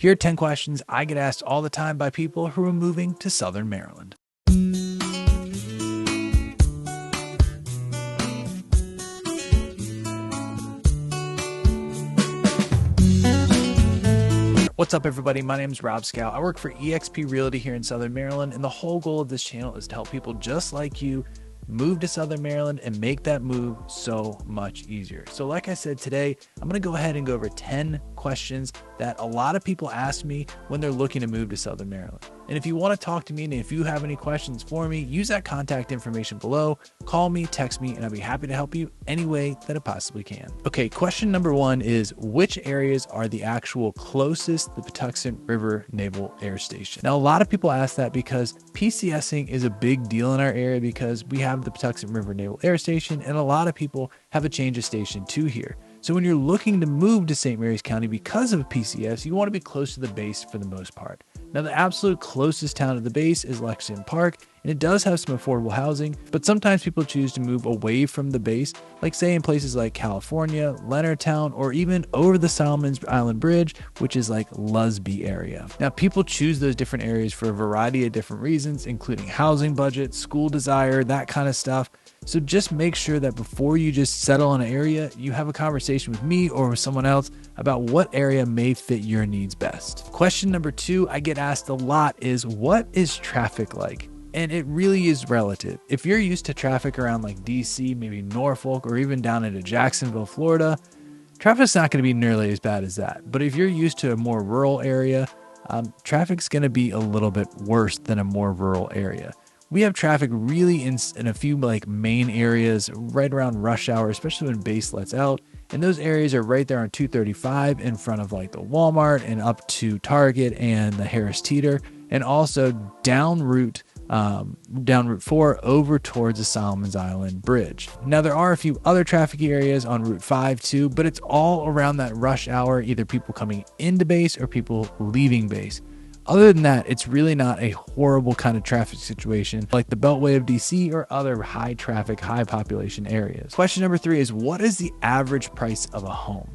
Here are 10 questions I get asked all the time by people who are moving to Southern Maryland. What's up, everybody? My name is Rob Schou. I work for EXP Realty here in Southern Maryland, and the whole goal of this channel is to help people just like you move to Southern Maryland and make that move so much easier. So like I said, today, I'm going to go ahead and go over 10 questions that a lot of people ask me when they're looking to move to Southern Maryland. And if you want to talk to me and if you have any questions for me, use that contact information below. Call me, text me, and I'll be happy to help you any way that I possibly can. Okay, question number one is, which areas are the actual closest to the Patuxent River Naval Air Station? Now, a lot of people ask that because PCSing is a big deal in our area because we have the Patuxent River Naval Air Station, and a lot of people have a change of station too here. So when you're looking to move to St. Mary's County because of PCS, you want to be close to the base for the most part. Now, the absolute closest town to the base is Lexington Park, and it does have some affordable housing, but sometimes people choose to move away from the base, like say in places like California, Leonardtown, or even over the Solomons Island Bridge, which is like Lusby area. Now, people choose those different areas for a variety of different reasons, including housing budget, school desire, that kind of stuff. So just make sure that before you just settle on an area, you have a conversation with me or with someone else about what area may fit your needs best. Question number two I get asked a lot is, what is traffic like? And it really is relative. If you're used to traffic around like DC, maybe Norfolk, or even down into Jacksonville, Florida, traffic's not going to be nearly as bad as that. But if you're used to a more rural area, traffic's going to be a little bit worse than a more rural area. We have traffic really in a few like main areas right around rush hour, especially when base lets out. And those areas are right there on 235 in front of like the Walmart and up to Target and the Harris Teeter, and also down Route 4 over towards the Solomons Island Bridge. Now, there are a few other traffic areas on Route 5 too, but it's all around that rush hour, either people coming into base or people leaving base. Other than that, it's really not a horrible kind of traffic situation like the Beltway of DC or other high traffic, high population areas. Question number three is, what is the average price of a home?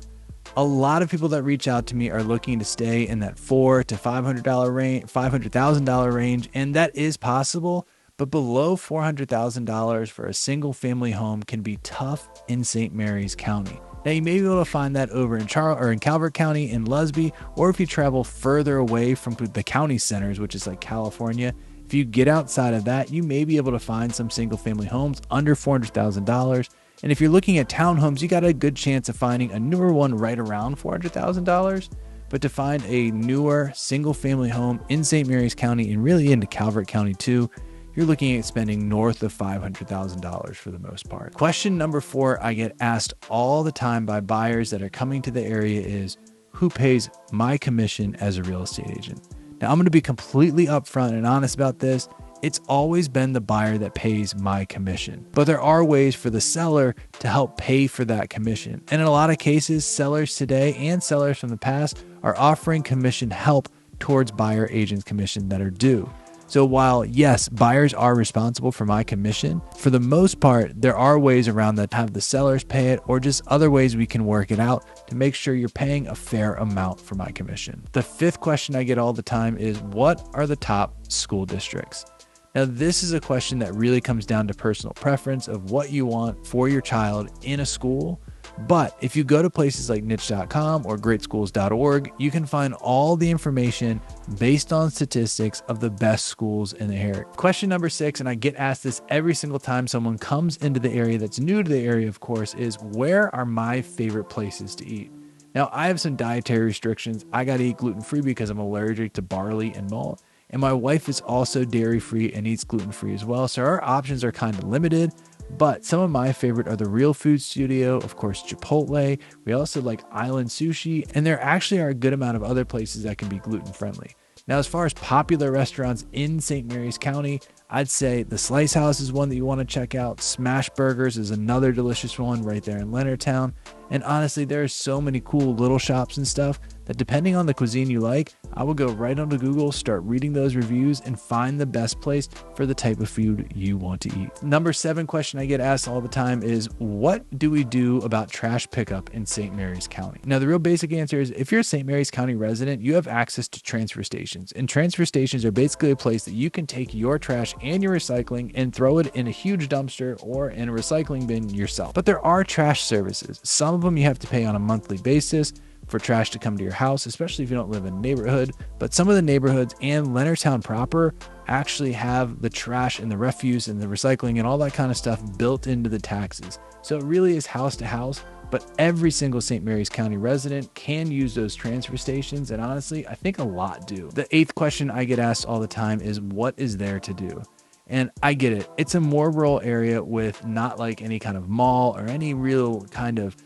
A lot of people that reach out to me are looking to stay in that $400,000 to $500,000 range, and that is possible, but below $400,000 for a single family home can be tough in St. Mary's County. Now, you may be able to find that over in Calvert County in Lusby, or if you travel further away from the county centers, which is like California, if you get outside of that, you may be able to find some single family homes under $400,000. And if you're looking at townhomes, you got a good chance of finding a newer one right around $400,000. But to find a newer single family home in St. Mary's County and really into Calvert County too, you're looking at spending north of $500,000 for the most part. Question number four I get asked all the time by buyers that are coming to the area is, who pays my commission as a real estate agent? Now, I'm going to be completely upfront and honest about this. It's always been the buyer that pays my commission, but there are ways for the seller to help pay for that commission. And in a lot of cases, sellers today and sellers from the past are offering commission help towards buyer agents' commission that are due. So while yes, buyers are responsible for my commission, for the most part, there are ways around that to have the sellers pay it, or just other ways we can work it out to make sure you're paying a fair amount for my commission. The fifth question I get all the time is, what are the top school districts? Now, this is a question that really comes down to personal preference of what you want for your child in a school. But if you go to places like niche.com or greatschools.org, you can find all the information based on statistics of the best schools in the area. Question number six, and I get asked this every single time someone comes into the area that's new to the area, of course, is, where are my favorite places to eat? Now, I have some dietary restrictions. I got to eat gluten-free because I'm allergic to barley and malt. And my wife is also dairy-free and eats gluten-free as well. So our options are kind of limited. But some of my favorite are the Real Food Studio, of course, Chipotle. We also like Island Sushi, and there actually are a good amount of other places that can be gluten-friendly. Now, as far as popular restaurants in St. Mary's County, I'd say the Slice House is one that you want to check out. Smash Burgers is another delicious one right there in Leonardtown. And honestly, there are so many cool little shops and stuff that depending on the cuisine you like, I will go right onto Google, start reading those reviews, and find the best place for the type of food you want to eat. Number 7 question I get asked all the time is, what do we do about trash pickup in St. Mary's County? Now, the real basic answer is, if you're a St. Mary's County resident, you have access to transfer stations. And transfer stations are basically a place that you can take your trash and your recycling and throw it in a huge dumpster or in a recycling bin yourself. But there are trash services. Some of them you have to pay on a monthly basis for trash to come to your house, especially if you don't live in a neighborhood. But some of the neighborhoods and Leonardtown proper actually have the trash and the refuse and the recycling and all that kind of stuff built into the taxes. So it really is house to house, but every single St. Mary's County resident can use those transfer stations. And honestly, I think a lot do. The 8th question I get asked all the time is, what is there to do? And I get it. It's a more rural area with not like any kind of mall or any real kind of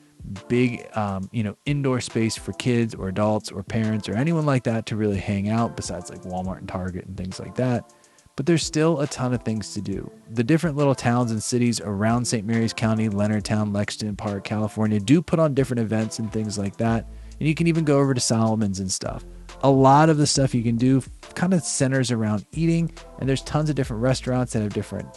big, indoor space for kids or adults or parents or anyone like that to really hang out, besides like Walmart and Target and things like that. But there's still a ton of things to do. The different little towns and cities around St. Mary's County, Leonardtown, Lexington Park, California, do put on different events and things like that. And you can even go over to Solomon's and stuff. A lot of the stuff you can do kind of centers around eating, and there's tons of different restaurants that have different,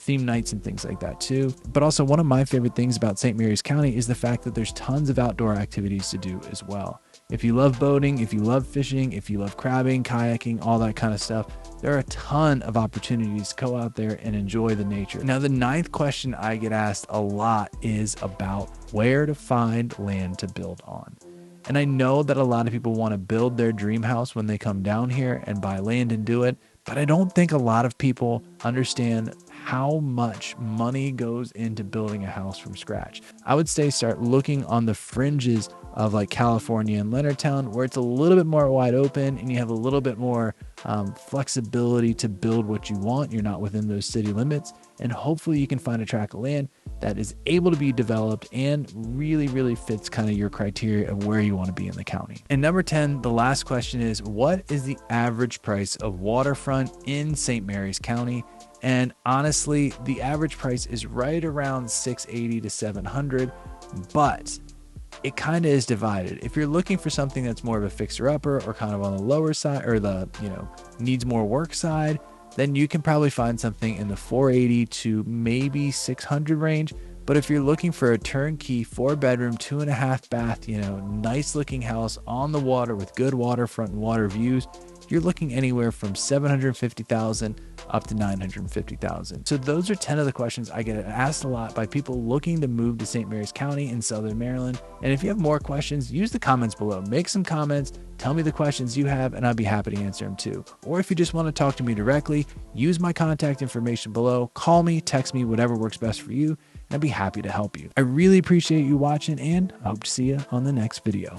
theme nights and things like that too. But also, one of my favorite things about St. Mary's County is the fact that there's tons of outdoor activities to do as well. If you love boating, if you love fishing, if you love crabbing, kayaking, all that kind of stuff, there are a ton of opportunities to go out there and enjoy the nature. Now, the 9th question I get asked a lot is about where to find land to build on. And I know that a lot of people want to build their dream house when they come down here and buy land and do it, but I don't think a lot of people understand how much money goes into building a house from scratch. I would say start looking on the fringes of like California and Leonardtown, where it's a little bit more wide open and you have a little bit more flexibility to build what you want. You're not within those city limits, and hopefully you can find a tract of land that is able to be developed and really, really fits kind of your criteria of where you want to be in the county. And number 10, the last question is, what is the average price of waterfront in St. Mary's County? And honestly, the average price is right around $680 to $700, but it kind of is divided. If you're looking for something that's more of a fixer-upper or kind of on the lower side, or the, needs more work side, then you can probably find something in the $480 to maybe $600 range. But if you're looking for a turnkey 4-bedroom, 2.5 bath, nice looking house on the water with good waterfront and water views, you're looking anywhere from $750,000 up to $950,000. So those are 10 of the questions I get asked a lot by people looking to move to St. Mary's County in Southern Maryland. And if you have more questions, use the comments below. Make some comments, tell me the questions you have, and I'd be happy to answer them too. Or if you just want to talk to me directly, use my contact information below. Call me, text me, whatever works best for you, and I'd be happy to help you. I really appreciate you watching, and I hope to see you on the next video.